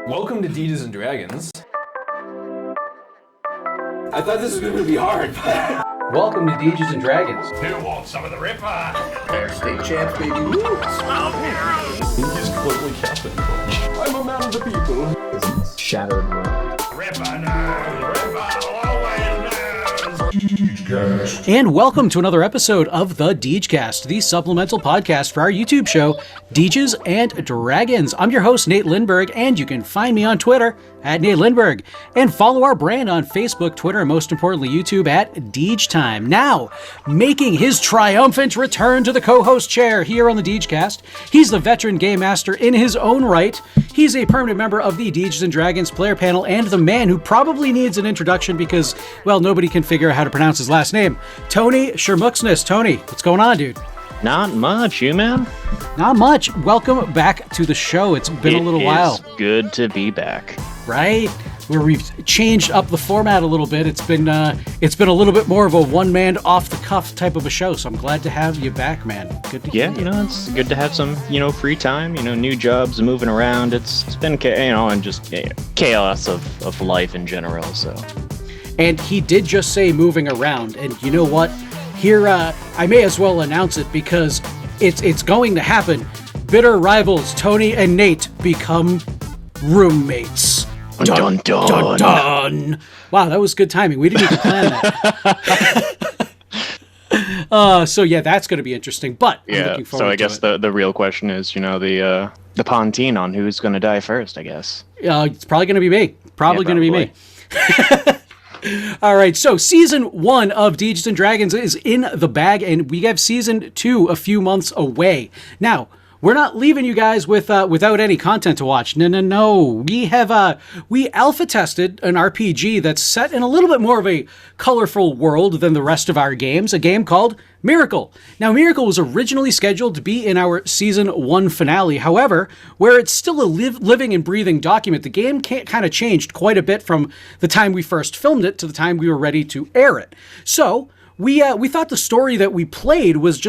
Welcome to Deges and Dragons. I thought this was going to be hard. Welcome to Deges and Dragons. Who wants some of the Ripper? They're state champs, baby. Woo! Smoke heroes! He's clearly Captain Crunch. I'm a man of the people. Shattered world. Ripper knows! Ripper always knows! And welcome to another episode of the Degecast, the supplemental podcast for our YouTube show, Deges and Dragons. I'm your host, Nate Lindberg, and you can find me on Twitter at Nate Lindberg, and follow our brand on Facebook, Twitter, and most importantly, YouTube at Degetime. Now, making his triumphant return to the co-host chair here on the Degecast, he's the veteran game master in his own right. He's a permanent member of the Deges and Dragons player panel, and the man who probably needs an introduction because, well, nobody can figure out how to pronounce his last name. Tony Shermuxness. Tony, what's going on, dude? Not much, you man? Not much. Welcome back to the show. It's been a little while. It's good to be back. Right? Where we've changed up the format a little bit. It's been a little bit more of a one-man off-the-cuff type of a show, so I'm glad to have you back, man. Good to hear you. It's good to have some, free time, new jobs, moving around. It's been, and just chaos of life in general, so. And he did just say moving around, and you know what? Here, I may as well announce it because it's going to happen. Bitter rivals Tony and Nate become roommates. Dun, dun, dun, dun. Wow, that was good timing. We didn't even plan that. So yeah, that's going to be interesting. But I'm looking forward so I guess to the real question is, the Pontine on who's going to die first, I guess. It's probably going to be me. Probably going to be me. Probably. All right, so season 1 of Deges and Dragons is in the bag, and we have season 2 a few months away. Now, we're not leaving you guys without any content to watch. No. We have we alpha tested an RPG that's set in a little bit more of a colorful world than the rest of our games. A game called Miracle. Now, Miracle was originally scheduled to be in our season 1 finale. However, where it's still a living and breathing document, the game kind of changed quite a bit from the time we first filmed it to the time we were ready to air it. So we thought the story that we played was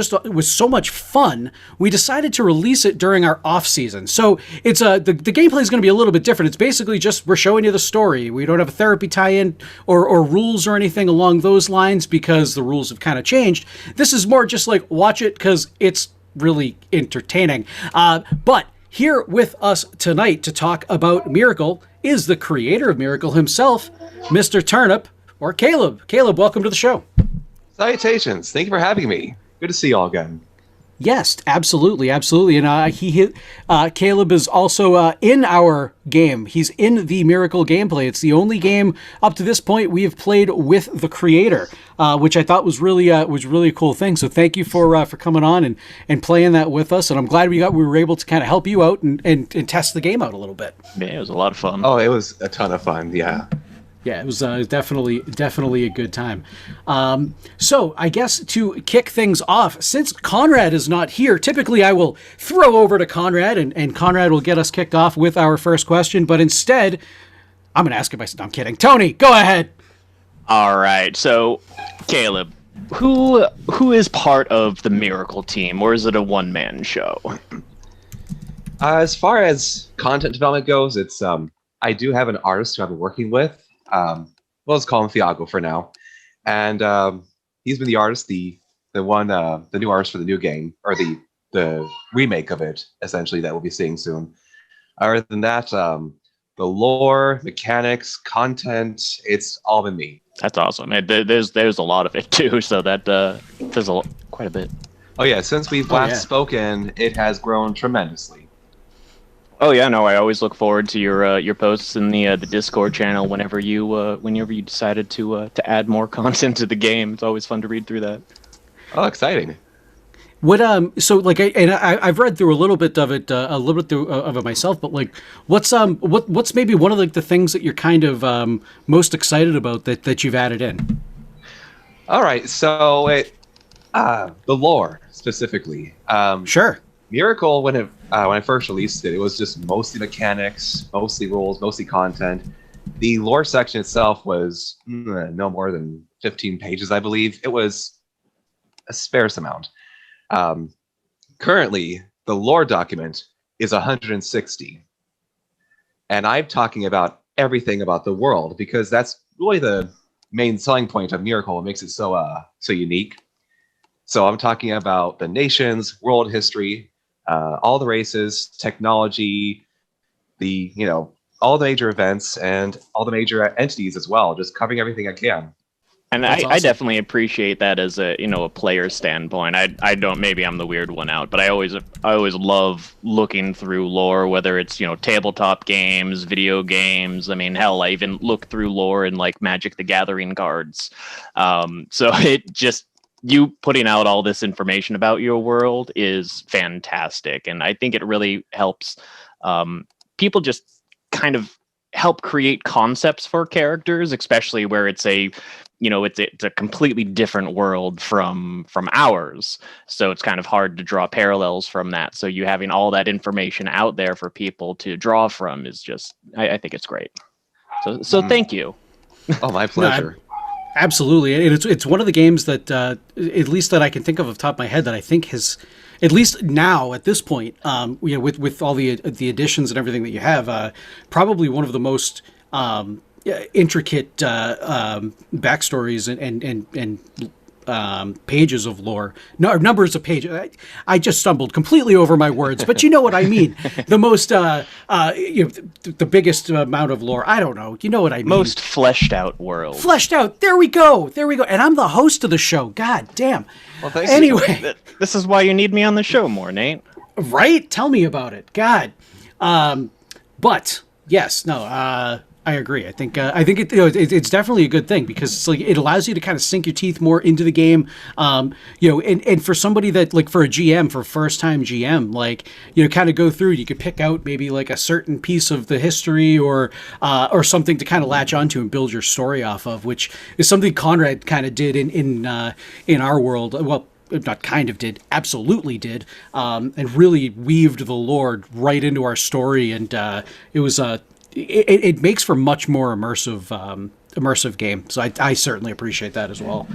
so much fun. We decided to release it during our off season. So it's the gameplay is going to be a little bit different. It's basically just we're showing you the story. We don't have a therapy tie-in or rules or anything along those lines because the rules have kind of changed. This is more just like watch it because it's really entertaining. But here with us tonight to talk about Miracle is the creator of Miracle himself, Mr. Turnip, or Caleb. Caleb, welcome to the show. Salutations. Thank you for having me. Good to see you all again. Yes, absolutely. And Caleb is also in our game. He's in the Miracle gameplay. It's the only game up to this point we have played with the creator, which I thought was really a cool thing. So thank you for coming on and playing that with us. And I'm glad we were able to kind of help you out and test the game out a little bit. Yeah, it was a lot of fun. Oh, it was a ton of fun. Yeah. Yeah, it was definitely a good time. So I guess to kick things off, since Conrad is not here, typically I will throw over to Conrad, and Conrad will get us kicked off with our first question. But instead, I'm going to ask him. I'm kidding. Tony, go ahead. All right. So, Caleb, who is part of the Miracle team, or is it a one-man show? As far as content development goes, it's I do have an artist who I've been working with. Let's call him Thiago for now, and he's been the artist, the new artist for the new game, or the remake of it, essentially, that we'll be seeing soon. Other than that, the lore, mechanics, content, it's all been me. That's awesome. There's a lot of it too, so that there's quite a bit. Oh yeah, since we've last spoken, it has grown tremendously. Oh yeah, no, I always look forward to your posts in the Discord channel whenever you decided to add more content to the game. It's always fun to read through that. Oh, exciting! What I've read through a little bit of it, of it myself. But like, what's maybe one of the things that you're kind of most excited about that you've added in? All right, so the lore specifically. Sure. Miracle, when I first released it, it was just mostly mechanics, mostly rules, mostly content. The lore section itself was no more than 15 pages, I believe. It was a sparse amount. Currently, the lore document is 160. And I'm talking about everything about the world because that's really the main selling point of Miracle. It makes it so unique. So I'm talking about the nations, world history, all the races, technology, all the major events, and all the major entities as well. Just covering everything I can. And That's I awesome. definitely appreciate that as a player standpoint. I don't, maybe I'm the weird one out, but I always love looking through lore, whether it's tabletop games, video games. I mean, hell, I even look through lore in like Magic the Gathering cards. So it just, you putting out all this information about your world is fantastic, and I think it really helps people just kind of help create concepts for characters, especially where it's a it's a completely different world from ours, so it's kind of hard to draw parallels from that. So you having all that information out there for people to draw from is just, I think it's great. So thank you. Oh, my pleasure. Absolutely, and it's one of the games that, at least that I can think of off the top of my head, that I think has, at least now at this point, with all the additions and everything that you have, probably one of the most intricate backstories and pages of lore. No, numbers of pages. I just stumbled completely over my words, but you know what I mean. The most, the biggest amount of lore. I don't know. You know what I mean. Most fleshed out world. Fleshed out. There we go. And I'm the host of the show. God damn. Well, thanks. Anyway, This is why you need me on the show more, Nate. right? Tell me about it. God. But yes, no. I agree. I think it's definitely a good thing because it's like it allows you to kind of sink your teeth more into the game. And for somebody that, like, for a GM, for first time GM, like, kind of go through, you could pick out maybe like a certain piece of the history or something to kind of latch onto and build your story off of, which is something Conrad kind of did in our world. Well, not kind of did, absolutely did, and really weaved the lore right into our story, and it was it makes for much more immersive game. So I certainly appreciate that as well.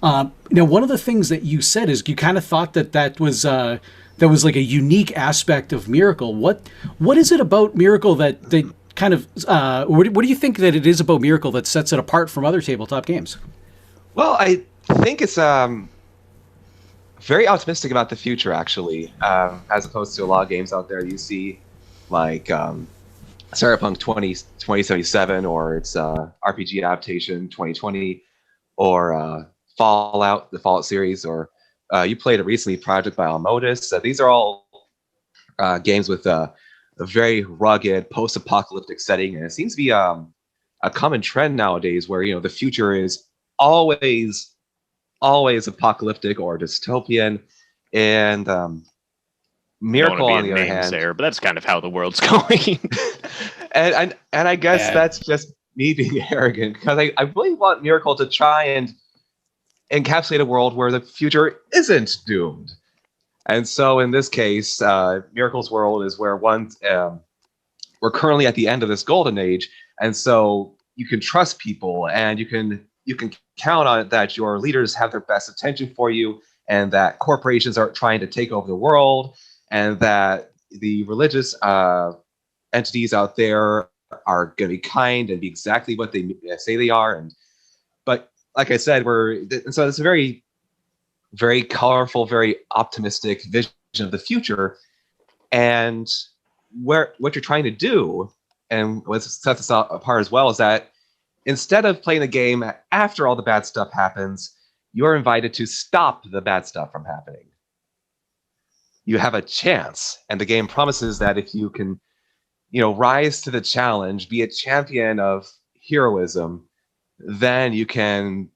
Now, one of the things that you said is you kind of thought that was like a unique aspect of Miracle. What is it about Miracle that kind of what do you think that it is about Miracle that sets it apart from other tabletop games? Well, I think it's very optimistic about the future, actually, as opposed to a lot of games out there you see, like Cyberpunk 2077, or its RPG adaptation 2020, or Fallout, the Fallout series, or you played it recently, Project by Modus. These are all games with a very rugged post-apocalyptic setting, and it seems to be a common trend nowadays where the future is always apocalyptic or dystopian, and Miracle, on the other hand, there, but that's kind of how the world's going. and I guess that's just me being arrogant, because I really want Miracle to try and encapsulate a world where the future isn't doomed. And so in this case, Miracle's world is where we're currently at the end of this golden age, and so you can trust people, and you can count on it that your leaders have their best intention for you, and that corporations aren't trying to take over the world, and that the religious entities out there are going to be kind and be exactly what they say they are. But like I said, so it's a very, very colorful, very optimistic vision of the future. And what you're trying to do, and what sets us apart as well, is that instead of playing the game after all the bad stuff happens, you're invited to stop the bad stuff from happening. You have a chance, and the game promises that if you can, rise to the challenge, be a champion of heroism, then you can,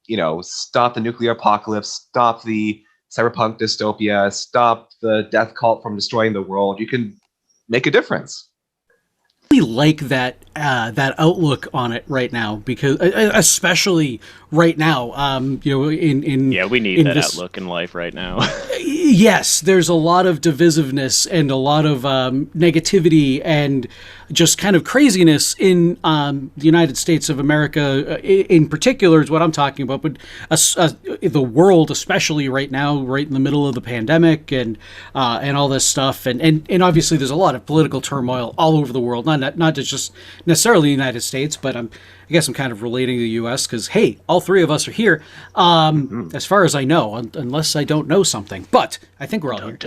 stop the nuclear apocalypse, stop the cyberpunk dystopia, stop the death cult from destroying the world. You can make a difference. I really like that outlook on it right now, because especially right now, we need that outlook in life right now. Yes, there's a lot of divisiveness and a lot of negativity and just kind of craziness in the United States of America in particular is what I'm talking about, but the world, especially right now, right in the middle of the pandemic and all this stuff. And obviously there's a lot of political turmoil all over the world, not just necessarily the United States, but I guess I'm kind of relating to the U.S. because, hey, all three of us are here, as far as I know, unless I don't know something. But I think we're all here.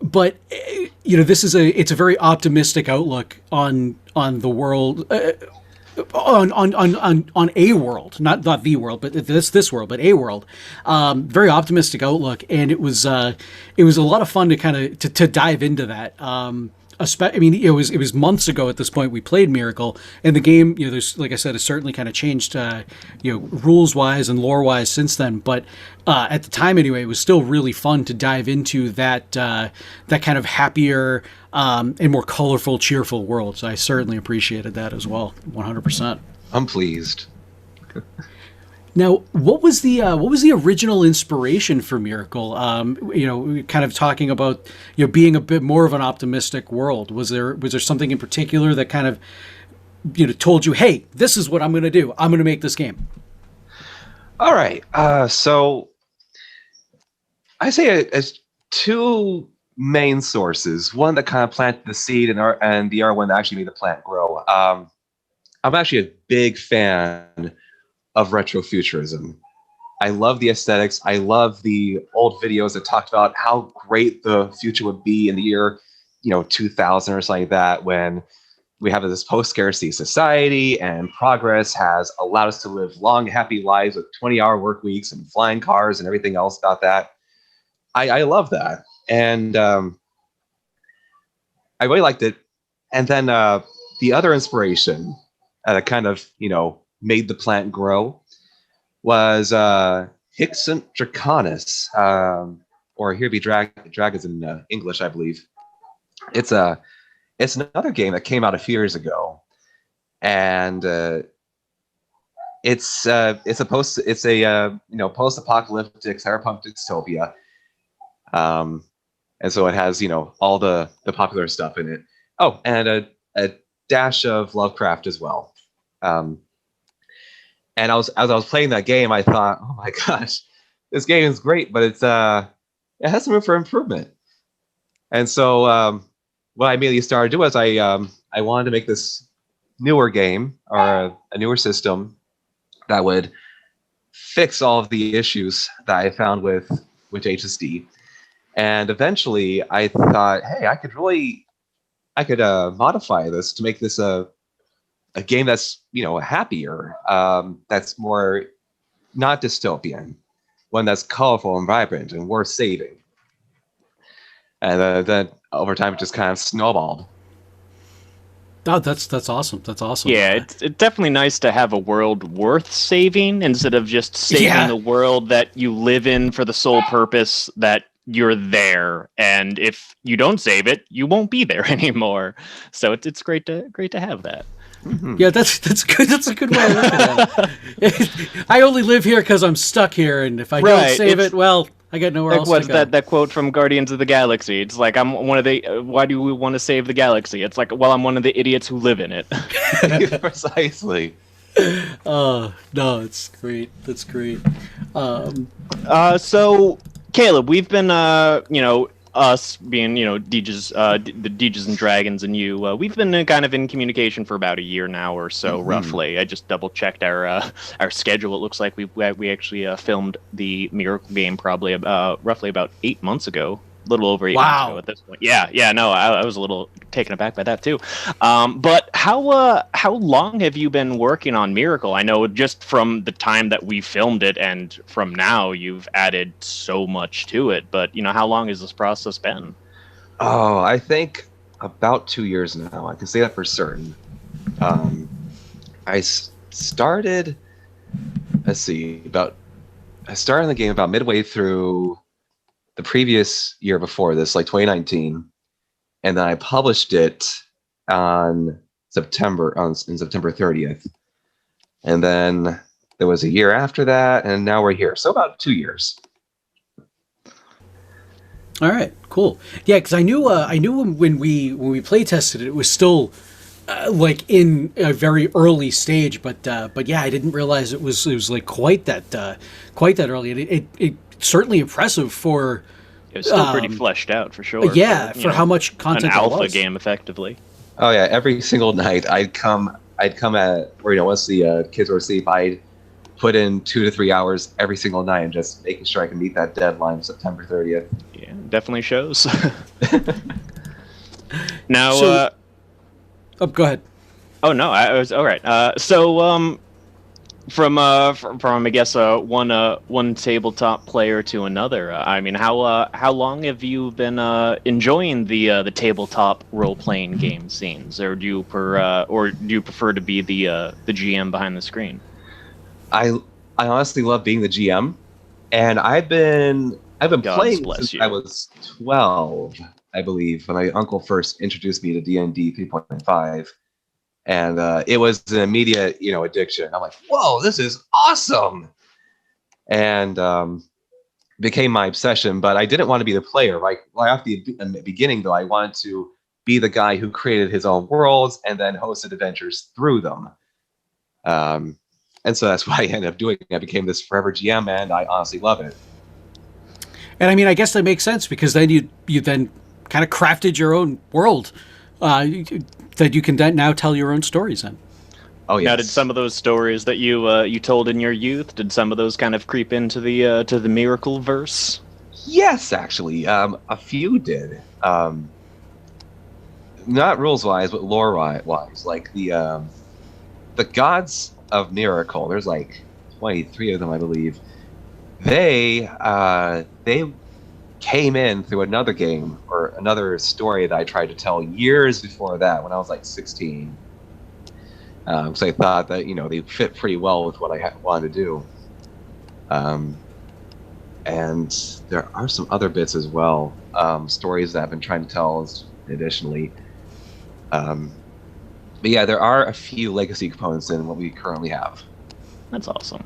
But it's a very optimistic outlook on the world, on a world, not the world, but this world, but a world. Very optimistic outlook, and it was a lot of fun to kind of to dive into that. I mean, it was months ago at this point we played Miracle, and the game, there's, like I said, has certainly kind of changed, rules wise and lore wise since then. But at the time, anyway, it was still really fun to dive into that kind of happier and more colorful, cheerful world. So I certainly appreciated that as well, 100%. I'm pleased. Now, what was the original inspiration for Miracle? Kind of talking about being a bit more of an optimistic world. Was there something in particular that kind of told you, hey, this is what I'm going to do. I'm going to make this game. All right. So I say as two main sources. One that kind of planted the seed, and the other one that actually made the plant grow. I'm actually a big fan of retrofuturism. I love the aesthetics. I love the old videos that talked about how great the future would be in the year, 2000 or something like that, when we have this post-scarcity society and progress has allowed us to live long, happy lives with 20-hour work weeks and flying cars and everything else about that. I love that. And I really liked it. And then the other inspiration that kind of, made the plant grow was Hixant Draconis, or Here Be Dragons in English, I believe. It's another game that came out a few years ago, and it's a post-apocalyptic cyberpunk dystopia, and so it has all the popular stuff in it. Oh, and a dash of Lovecraft as well. And as I was playing that game, I thought, oh my gosh, this game is great, but it has some room for improvement. And so what I immediately started to do was I wanted to make this newer game, or a newer system that would fix all of the issues that I found with HSD. And eventually I thought, hey, I could modify this to make this a game that's happier, that's more not dystopian, one that's colorful and vibrant and worth saving. And then over time it just kind of snowballed. Oh, that's awesome. That's awesome. Yeah, it's definitely nice to have a world worth saving instead of just saving the world that you live in for the sole purpose that you're there, and if you don't save it, you won't be there anymore. So it's great to have that. Mm-hmm. Yeah, that's good. That's a good way of looking at it. I only live here because I'm stuck here, and if I don't save it, well, I got nowhere else to go. That quote from Guardians of the Galaxy? It's like, I'm one of the. Why do we want to save the galaxy? It's like, well, I'm one of the idiots who live in it. Precisely. Oh no, it's great. That's great. So Caleb, we've been us being, Deges, the Deges and Dragons and you, we've been kind of in communication for about a year now or so, roughly. I just double checked our schedule. It looks like we actually filmed the Miracle game probably roughly about 8 months ago. A little over 8 months ago at this point. Yeah, no, I was a little taken aback by that too. But how long have you been working on Miracle? I know just from the time that we filmed it and from now, you've added so much to it. But how long has this process been? Oh, I think about 2 years now. I can say that for certain. I started. Let's see. I started the game about midway through the previous year before this, like 2019, and then I published it on September 30th, and then there was a year after that, and now we're here. So about 2 years. All right, cool. Yeah, because I knew when we play tested it, it was still like in a very early stage, but yeah, I didn't realize it was like quite that early. And it certainly impressive for. It was still pretty fleshed out for sure. Yeah, for how much content an there alpha was. game, effectively. Oh yeah, every single night I'd come at, or once the kids were asleep, I'd put in 2 to 3 hours every single night and just making sure I can meet that deadline, September 30th. Yeah, definitely shows. Now, So- Oh, go ahead. oh no, I was all right. From I guess one tabletop player to another. I mean, how long have you been enjoying the tabletop role playing game scenes, or do you prefer to be the GM behind the screen? I honestly love being the GM, and I've been God playing bless since you. I was 12, I believe, when my uncle first introduced me to D&D 3.5, and it was an immediate addiction. I'm like, whoa, this is awesome, and became my obsession. But I didn't want to be the player. Right off the beginning, though, I wanted to be the guy who created his own worlds and then hosted adventures through them. And so that's what I ended up doing. I became this forever GM, and I honestly love it. And I mean, I guess that makes sense because then you then kind of crafted your own world that you can then now tell your own stories in. Oh yeah. Now, did some of those stories that you told in your youth, did some of those kind of creep into the Miracle verse? Yes, actually, a few did. Not rules wise, but lore wise. Like the gods of Miracle. There's like 23 of them, I believe. They came in through another game or another story that I tried to tell years before that, when I was like 16. Because I thought that they fit pretty well with what I wanted to do. And there are some other bits as well, stories that I've been trying to tell additionally. But yeah, there are a few legacy components in what we currently have. That's awesome.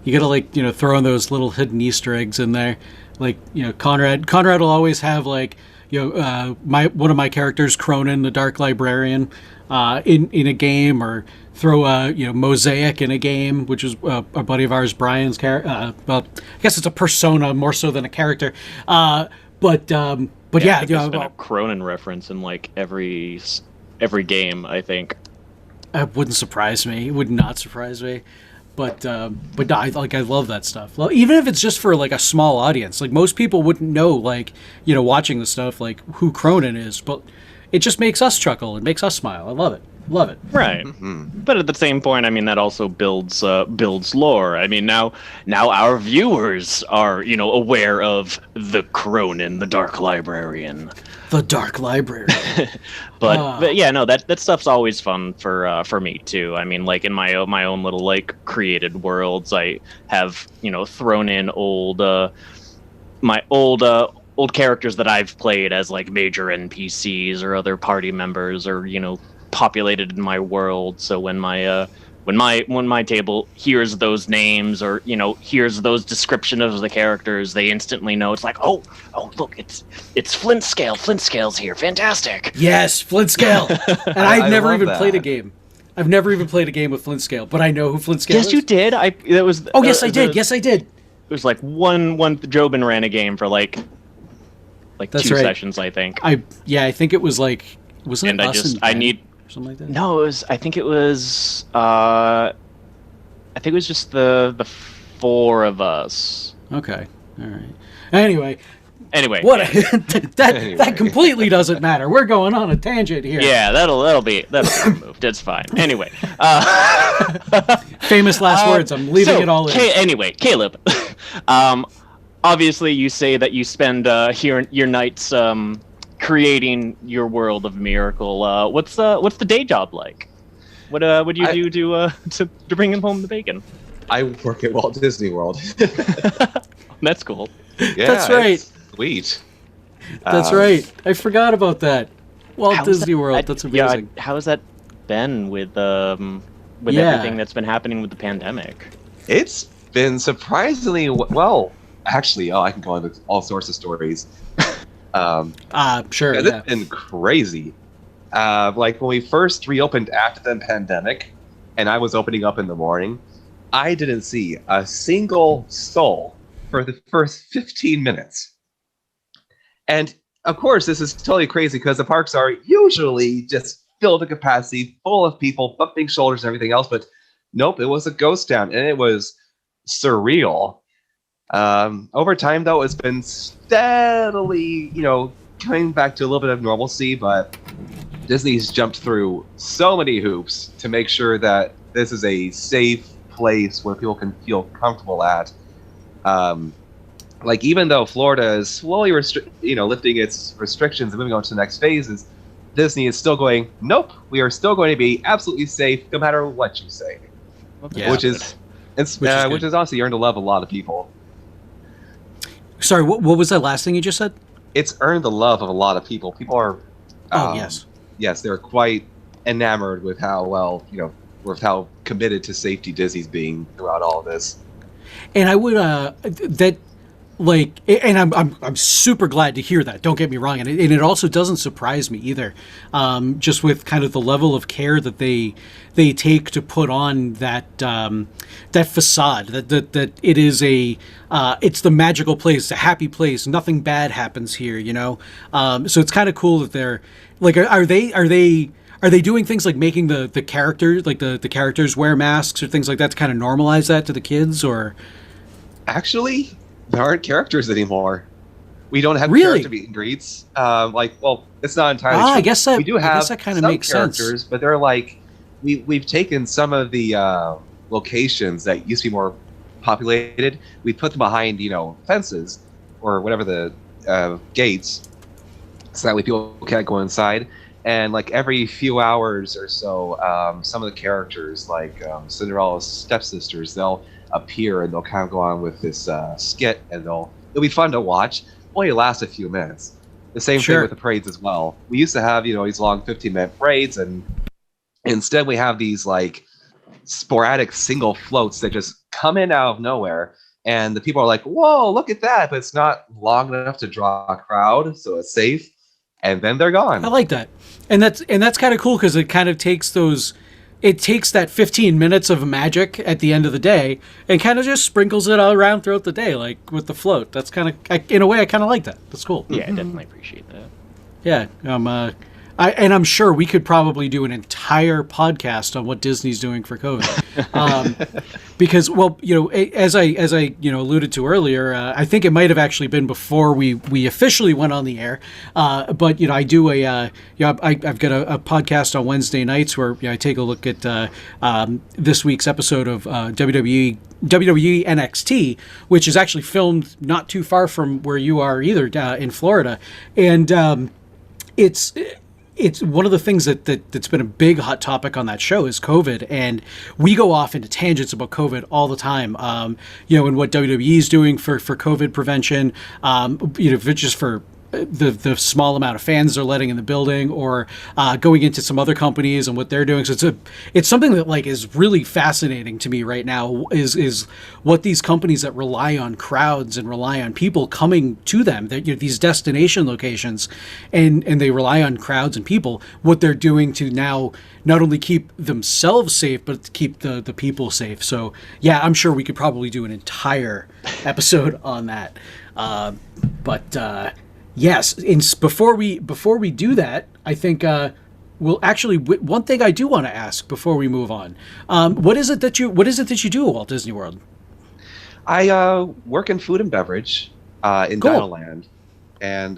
You gotta throw in those little hidden Easter eggs in there, like Conrad will always have like one of my characters, Cronin, the Dark Librarian, in a game, or throw a Mosaic in a game, which is a buddy of ours, Brian's character. Well, I guess it's a persona more so than a character. But yeah, there's been a Cronin reference in like every game, I think. It wouldn't surprise me. It would not surprise me. But no, I love that stuff. Well, even if it's just for like a small audience, like most people wouldn't know, like watching the stuff, like who Cronin is. But it just makes us chuckle. It makes us smile. I love it. Love it. Right. But at the same point, I mean, that also builds lore. I mean, now our viewers are aware of the Cronin, the Dark Librarian. The Dark Library. But yeah, no, that stuff's always fun for me too. I mean, like in my own little like created worlds, I have thrown in old characters that I've played as like major NPCs or other party members, or populated in my world. So when my table hears those names, or hears those descriptions of the characters, they instantly know. It's like, oh look, it's Flint Scale. Flint Scale's here. Fantastic. Yes, Flint Scale. And I've never love even that. played a game. I've never even played a game with Flint Scale, but I know who Flint Scale is. Yes, you did. Oh, yes, I did. Yes, I did. It was like one Jobin ran a game for like That's 2 right. sessions, I think. I think it was like, wasn't And it I us just and I Ben need or something like that? no. I think it was just the 4 of us. Okay. All right. Anyway, Anyway, what that Anyway. completely doesn't matter. We're going on a tangent here. yeah, that'll be removed. It's fine. Anyway, Famous last words. I'm leaving it all in. Anyway, Caleb, obviously you say that you spend your nights creating your world of Miracle. What's the day job like? What do you do to bring him home the bacon? I work at Walt Disney World. That's cool. Yeah, That's right. it's sweet. That's right. I forgot about that. Walt How is Disney that- World. That's amazing. Yeah, how has that been with Yeah. everything that's been happening with the pandemic? It's been surprisingly well. Actually, I can go into all sorts of stories. Sure. Because Yeah. it's been crazy. Like when we first reopened after the pandemic, and I was opening up in the morning, I didn't see a single soul for the first 15 minutes. And of course, this is totally crazy because the parks are usually just filled to capacity, full of people, bumping shoulders and everything else. But nope, it was a ghost town, and it was surreal. Over time, though, it's been steadily, coming back to a little bit of normalcy, but Disney's jumped through so many hoops to make sure that this is a safe place where people can feel comfortable at. Like even though Florida is slowly lifting its restrictions and moving on to the next phases, Disney is still going, nope, we are still going to be absolutely safe no matter what you say. Yeah. Which is honestly earned the love of a lot of people. Sorry, what was that last thing you just said? It's earned the love of a lot of people. People are yes, they're quite enamored with how well, with how committed to safety Disney's being throughout all of this. And I would and I'm super glad to hear that. Don't get me wrong, and it also doesn't surprise me either. Just with kind of the level of care that they take to put on that facade that it is it's the magical place, the happy place. Nothing bad happens here, So it's kind of cool that they're like, are they doing things like making the characters like the characters wear masks or things like that to kind of normalize that to the kids? Or actually, there aren't characters anymore. We don't have Really? character meet and greets. It's not entirely true. I guess that we do have that kind of some makes characters, sense. but they're like we've taken some of the locations that used to be more populated. We put them behind fences or whatever the gates, so that way people can't go inside. And like every few hours or so, some of the characters, like Cinderella's stepsisters, they'll appear and they'll kind of go on with this skit, and it'll be fun to watch. Only lasts a few minutes. The same thing with the parades as well. We used to have these long 15-minute parades, and instead we have these like sporadic single floats that just come in out of nowhere, and the people are like, "Whoa, look at that!" But it's not long enough to draw a crowd, so it's safe. And then they're gone. I like that, and that's kind of cool because it kind of takes that 15 minutes of magic at the end of the day and kind of just sprinkles it all around throughout the day, like with the float. That's kind of, in a way, I kind of like that. That's cool. Yeah, I definitely appreciate that. Yeah, I'm sure we could probably do an entire podcast on what Disney's doing for COVID, because, well, as I alluded to earlier, I think it might have actually been before we officially went on the air, but I do I've got a podcast on Wednesday nights where I take a look at this week's episode of WWE NXT, which is actually filmed not too far from where you are either, in Florida, and it's one of the things that's been a big hot topic on that show is COVID, and we go off into tangents about COVID all the time. And what WWE is doing for COVID prevention, just for the small amount of fans they're letting in the building, or going into some other companies and what they're doing. So it's something that like is really fascinating to me right now is what these companies that rely on crowds and rely on people coming to them, that these destination locations, and they rely on crowds and people, what they're doing to now not only keep themselves safe but to keep the people safe. So yeah, I'm sure we could probably do an entire episode on that. Yes, before we do that, I think we'll actually one thing I do want to ask before we move on. What is it that you do at Walt Disney World? I work in food and beverage in Cool. Dinoland, and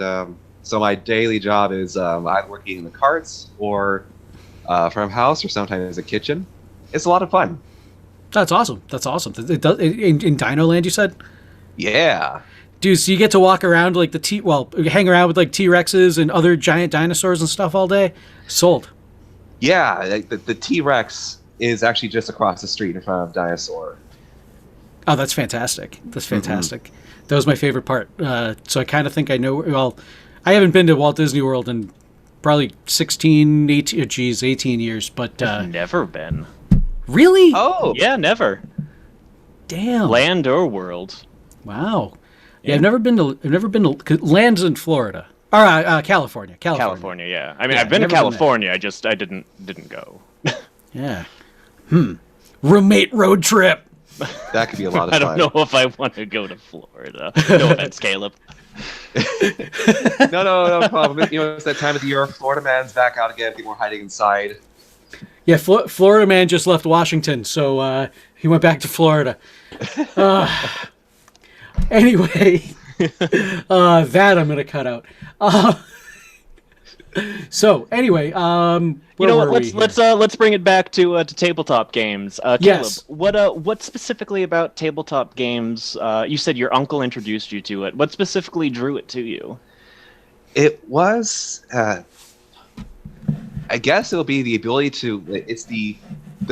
so my daily job is either working in the carts or from house, or sometimes in the kitchen. It's a lot of fun. That's awesome. It does in Dinoland, you said? Yeah. Dude, so you get to walk around like hang around with like T-Rexes and other giant dinosaurs and stuff all day? Sold. Yeah, like the T-Rex is actually just across the street in front of Dinosaur. Oh, that's fantastic. That was my favorite part. So I kind of think I know. Well, I haven't been to Walt Disney World in probably 18 years, but Never been. really? Oh, Yeah, never. Damn. Land or world. Wow. Yeah, I've never been to 'cause Land's in Florida. Or California. California, yeah. I mean, Yeah, I've been to never been there. California. I didn't go. Yeah. Roommate road trip. That could be a lot of I fun. don't know if I want to go to Florida. No offense, Caleb. No problem. You know, it's that time of the year. Florida man's back out again. People are hiding inside. Yeah, Florida man just left Washington, so he went back to Florida. Anyway, that I'm gonna cut out. So anyway, You know what? Let's bring it back to tabletop games. Caleb, Yes. what specifically about tabletop games? You said your uncle introduced you to it. What specifically drew it to you? It was, I guess it'll be the ability to. It's the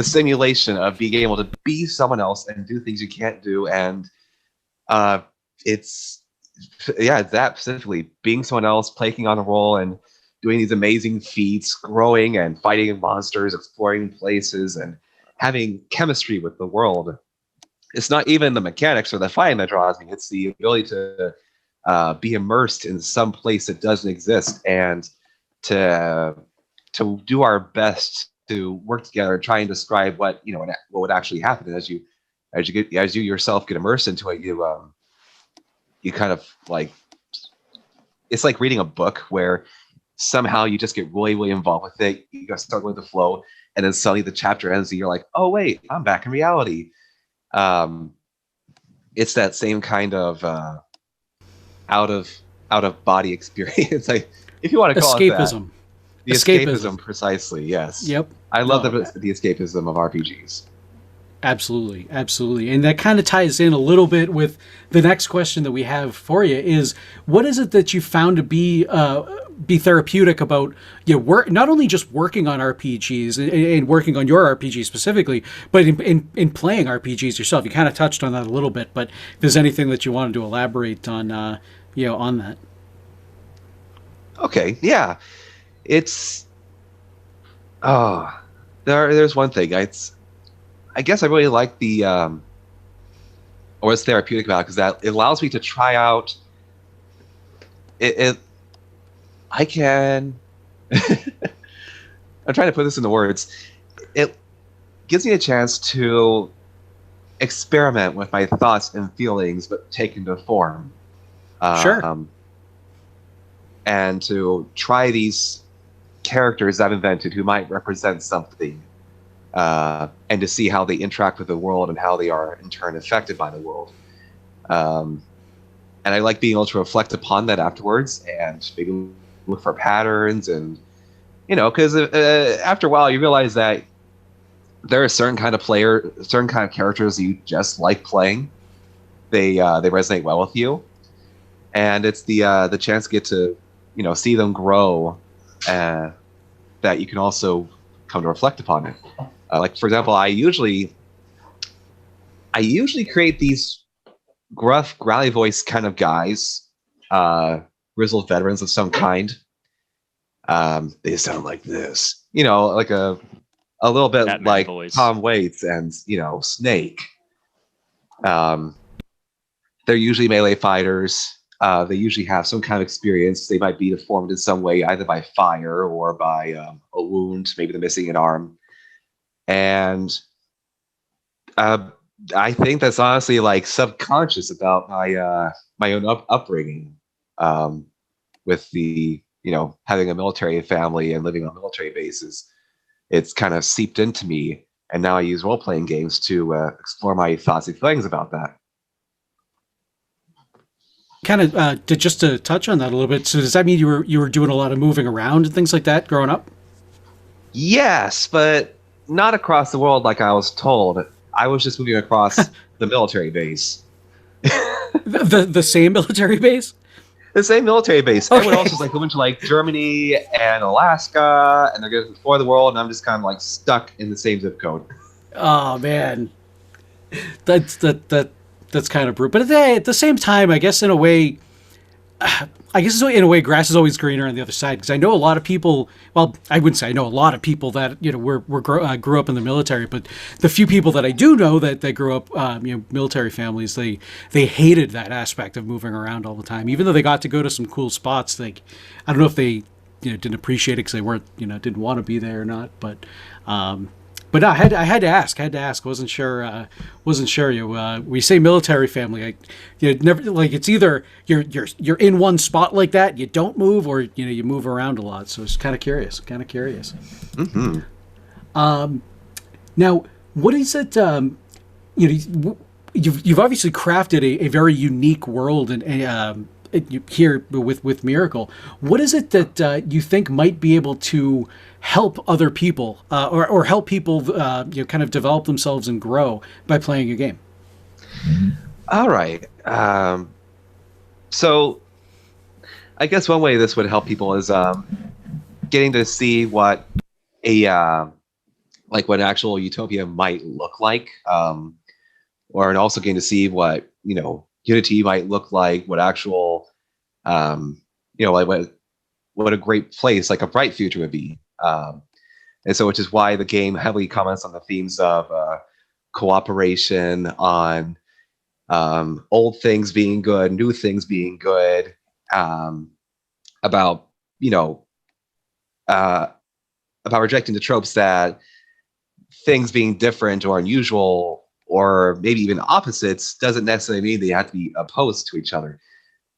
simulation of being able to be someone else and do things you can't do, and it's that specifically being someone else, taking on a role, and doing these amazing feats, growing and fighting monsters, exploring places, and having chemistry with the world. It's not even the mechanics or the fighting that draws me. It's the ability to be immersed in some place that doesn't exist, and to do our best to work together and try and describe what would actually happen. And as you yourself get immersed into it, you kind of like, it's like reading a book where somehow you just get really, really involved with it. You got start with the flow, and then suddenly the chapter ends, and you're like, "Oh wait, I'm back in reality." It's that same kind of out of body experience, like, if you want to call it that. Escapism. The escapism, precisely. Yes. Yep. I love No. the escapism of RPGs. Absolutely, absolutely. And that kind of ties in a little bit with the next question that we have for you is, what is it that you found to be therapeutic about work, not only just working on RPGs and working on your RPG specifically, but in playing RPGs yourself? You kind of touched on that a little bit, but if there's anything that you wanted to elaborate on, on that. Okay, yeah. It's there's one thing. I guess I really like the or what's therapeutic about it, because that it allows me to try out it I can I'm trying to put this into words. It gives me a chance to experiment with my thoughts and feelings, but take into form. Sure. And to try these characters I've invented who might represent something, and to see how they interact with the world and how they are in turn affected by the world. And I like being able to reflect upon that afterwards and maybe look for patterns, and because after a while you realize that there are certain kind of characters you just like playing. They resonate well with you, and it's the chance to get to see them grow, that you can also come to reflect upon it. Like, for example, I usually create these gruff, growly voice kind of guys, grizzled veterans of some kind. They sound like this, like a little bit Batman like voice. Tom Waits and Snake. They're usually melee fighters. They usually have some kind of experience. They might be deformed in some way, either by fire or by a wound, maybe they're missing an arm. And I think that's honestly like subconscious about my own upbringing, with the having a military family and living on military bases. It's kind of seeped into me, and now I use role-playing games to explore my thoughts and feelings about that. Kind of just to touch on that a little bit. So does that mean you were doing a lot of moving around and things like that growing up? Yes, but not across the world like I was told. I was just moving across the military base. The same military base? The same military base. Okay. Everyone else is like going to like Germany and Alaska, and they're going to explore the world, and I'm just kind of like stuck in the same zip code. Oh man, that's kind of brutal. But at the same time, I guess in a way, I guess in a way, grass is always greener on the other side. Because I know a lot of people. Well, I wouldn't say I know a lot of people that grew up in the military, but the few people that I do know that grew up, military families, they hated that aspect of moving around all the time. Even though they got to go to some cool spots, I don't know if they didn't appreciate it because they weren't didn't want to be there or not. But no, I had to ask. Wasn't sure. We say military family. Never like it's either you're in one spot like that, you don't move, or you move around a lot. So it's kind of curious. Mm-hmm. Now, what is it? You've obviously crafted a very unique world and here with Miracle. What is it that you think might be able to help other people or help people kind of develop themselves and grow by playing a game? All right. So I guess one way this would help people is getting to see what what an actual utopia might look like, and also getting to see what Unity might look like, what actual what a great place, like a bright future would be. And so, which is why the game heavily comments on the themes of cooperation, on old things being good, new things being good, about rejecting the tropes that things being different or unusual or maybe even opposites doesn't necessarily mean they have to be opposed to each other.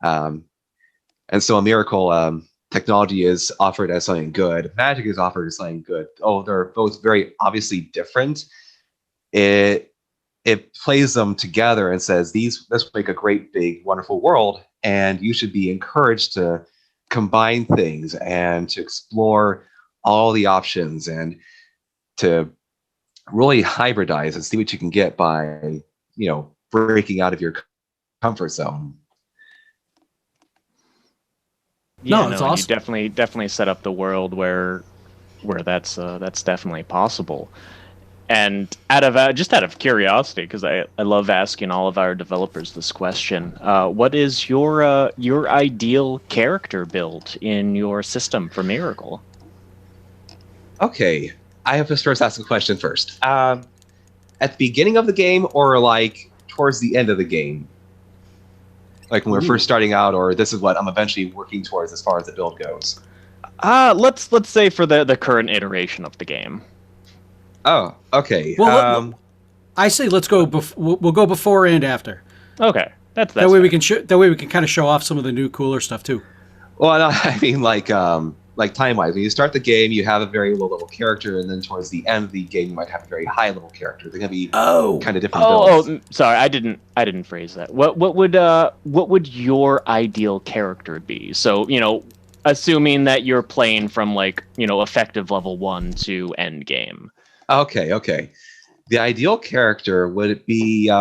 And so a Miracle, technology is offered as something good. Magic is offered as something good. Oh, they're both very obviously different. It plays them together and says this make a great, big, wonderful world, and you should be encouraged to combine things and to explore all the options and to really hybridize and see what you can get by breaking out of your comfort zone. Yeah, it's awesome. You definitely set up the world where that's definitely possible. And out of curiosity, because I love asking all of our developers this question, what is your ideal character build in your system for Miracle? Okay, I have to first ask a question first. At the beginning of the game, or like towards the end of the game? Like when we're first starting out, or this is what I'm eventually working towards as far as the build goes? Let's say for the current iteration of the game. Oh, okay. Well, I say let's go. We'll go before and after. Okay, that's that way fair. we can that way we can kind of show off some of the new cooler stuff too. Well, no, I mean like time-wise, when you start the game, you have a very low-level character, and then towards the end of the game, you might have a very high-level character. They're gonna be kind of different builds. Oh, sorry, I didn't phrase that. What would your ideal character be? So assuming that you're playing from effective level 1 to end game. Okay. The ideal character would be,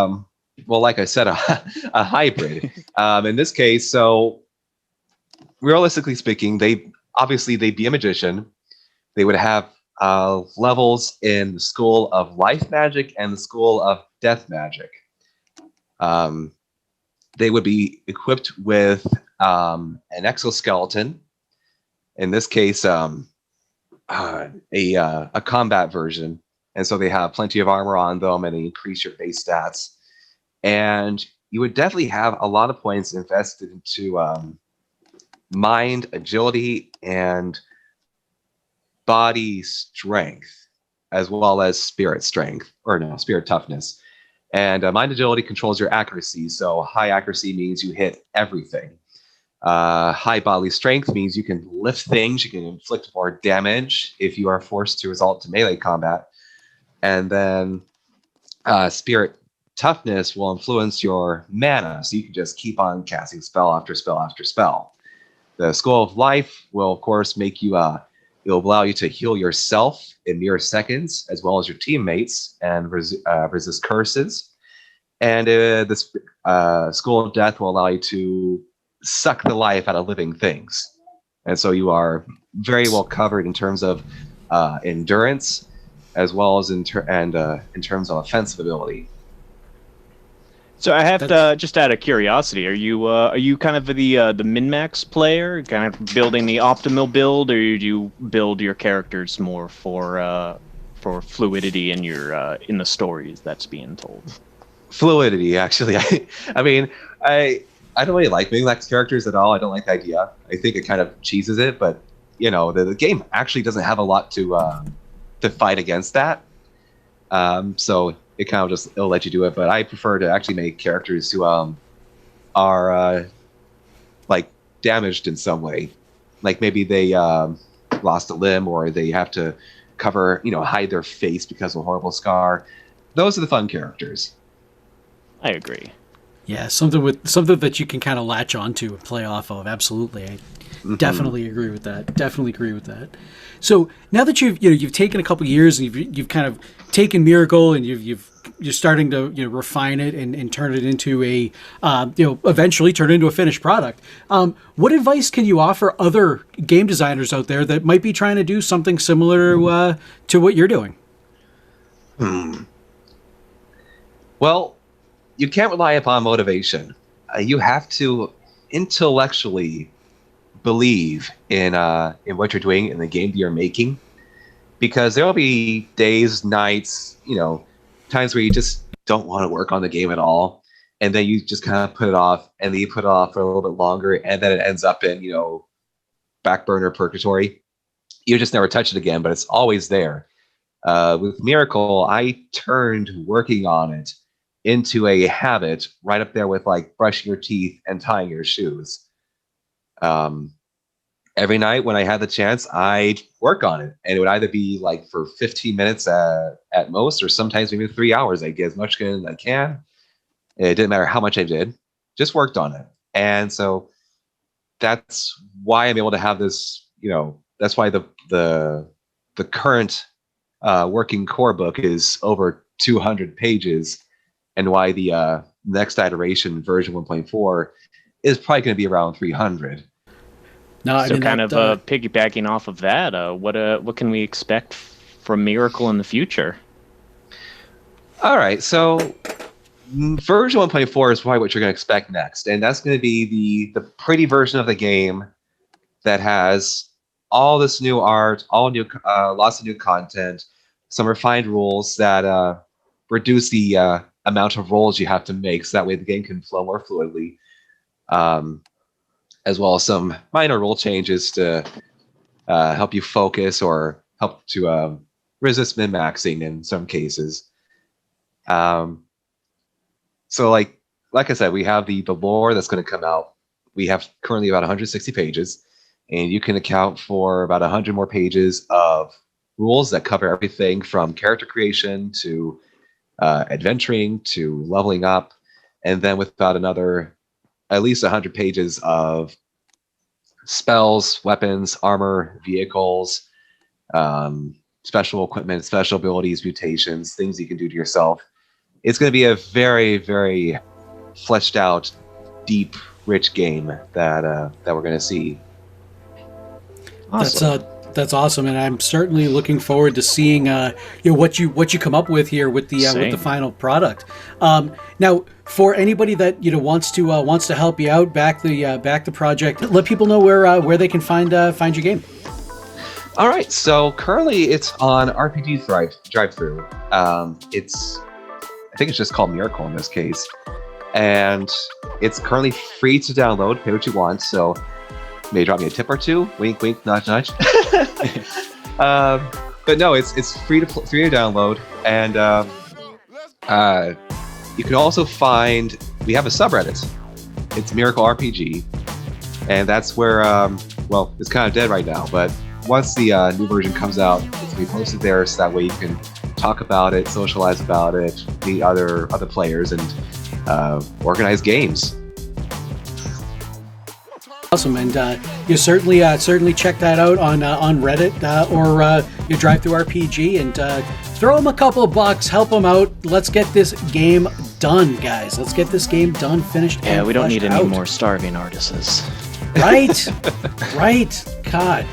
like I said, a hybrid. In this case, so realistically speaking, they'd be a magician. They would have levels in the School of Life Magic and the School of Death Magic. They would be equipped with an exoskeleton. In this case, a combat version, and so they have plenty of armor on them, and they increase your base stats. And you would definitely have a lot of points invested into mind, agility, and body strength, as well as spirit strength, spirit toughness. And mind agility controls your accuracy, so high accuracy means you hit everything. High bodily strength means you can lift things, you can inflict more damage if you are forced to resort to melee combat. And then spirit toughness will influence your mana, so you can just keep on casting spell after spell after spell. The School of Life will, of course, make you, it will allow you to heal yourself in mere seconds, as well as your teammates, and resist curses. And this School of Death will allow you to suck the life out of living things. And so you are very well covered in terms of endurance, as well as in terms of offensive ability. So I have to, just out of curiosity, are you kind of the min-max player, kind of building the optimal build, or do you build your characters more for fluidity in your in the stories that's being told? Fluidity, actually. I don't really like min-max characters at all. I don't like the idea. I think it kind of cheeses it, but the game actually doesn't have a lot to fight against that. So it kind of just it'll let you do it. But I prefer to actually make characters who are like damaged in some way, like maybe they lost a limb or they have to cover hide their face because of a horrible scar. Those are the fun characters. I agree. Yeah, something that you can kind of latch onto and play off of. Absolutely, I definitely agree with that. Definitely agree with that. So now that you've taken a couple years and you've kind of taken Miracle and you're starting to refine it and turn it into a eventually turn it into a finished product. What advice can you offer other game designers out there that might be trying to do something similar to what you're doing? Well, you can't rely upon motivation. You have to intellectually believe in what you're doing in the game that you're making, because there will be days, nights, times where you just don't want to work on the game at all, and then you just kind of put it off, and then you put it off for a little bit longer, and then it ends up in back burner purgatory. You just never touch it again, but it's always there. With Miracle, I turned working on it into a habit, right up there with like brushing your teeth and tying your shoes. Every night when I had the chance, I'd work on it, and it would either be like for 15 minutes at most, or sometimes maybe 3 hours. I'd get as much as I can. It didn't matter how much I did, just worked on it. And so that's why I'm able to have this, that's why the current working core book is over 200 pages, and why the next iteration, version 1.4, is probably going to be around 300. No, so piggybacking off of that, what can we expect from Miracle in the future? All right, so version 1.4 is probably what you're going to expect next, and that's going to be the pretty version of the game that has all this new art, all new, lots of new content, some refined rules that reduce the amount of rolls you have to make, so that way the game can flow more fluidly. As well as some minor rule changes to help you focus or help to resist min-maxing in some cases. So like I said, we have the lore that's going to come out. We have currently about 160 pages, and you can account for about 100 more pages of rules that cover everything from character creation to adventuring to leveling up, and then with about another at least 100 pages of spells, weapons, armor, vehicles, special equipment, special abilities, mutations, things you can do to yourself. It's going to be a very, very fleshed out, deep, rich game that we're going to see. Awesome. That's awesome, and I'm certainly looking forward to seeing what you come up with here with the final product. Now, for anybody that wants to help you out, back the project, let people know where they can find your game. All right, so currently it's on RPG Drive-Thru. I think it's just called Miracle in this case, and it's currently free to download. Pay what you want, so. May drop me a tip or two. Wink, wink, nudge, nudge. But no, it's free to download, and you can also find. We have a subreddit. It's Miracle RPG, and that's where it's kind of dead right now. But once the new version comes out, it's gonna be posted there, so that way you can talk about it, socialize about it, meet other players, and organize games. Awesome, and you certainly check that out on Reddit or your Drive-Thru RPG, and throw them a couple of bucks, help them out. Let's get this game done, guys. Let's get this game done, finished. Yeah, we don't need any out. more starving artists. Right, right. God,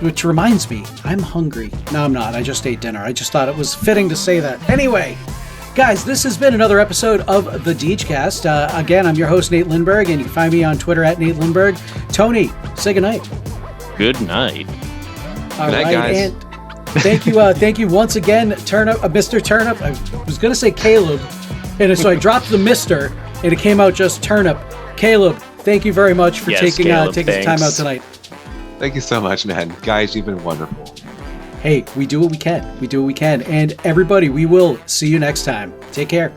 which reminds me, I'm hungry. No, I'm not. I just ate dinner. I just thought it was fitting to say that. Anyway, Guys, this has been another episode of the Degecast. Again, I'm your host, Nate Lindberg, and you can find me on Twitter at Nate Lindberg. Tony, say goodnight. Good night. All Good night, right, guys. and thank you once again, Turnip, Mr. Turnip. I was going to say Caleb, and so I dropped the Mr., and it came out just Turnip. Caleb, thank you very much for Yes, taking Caleb, some time out thanks. tonight. Thank you so much, man. Guys, you've been wonderful. Hey, we do what we can. We do what we can. And everybody, we will see you next time. Take care.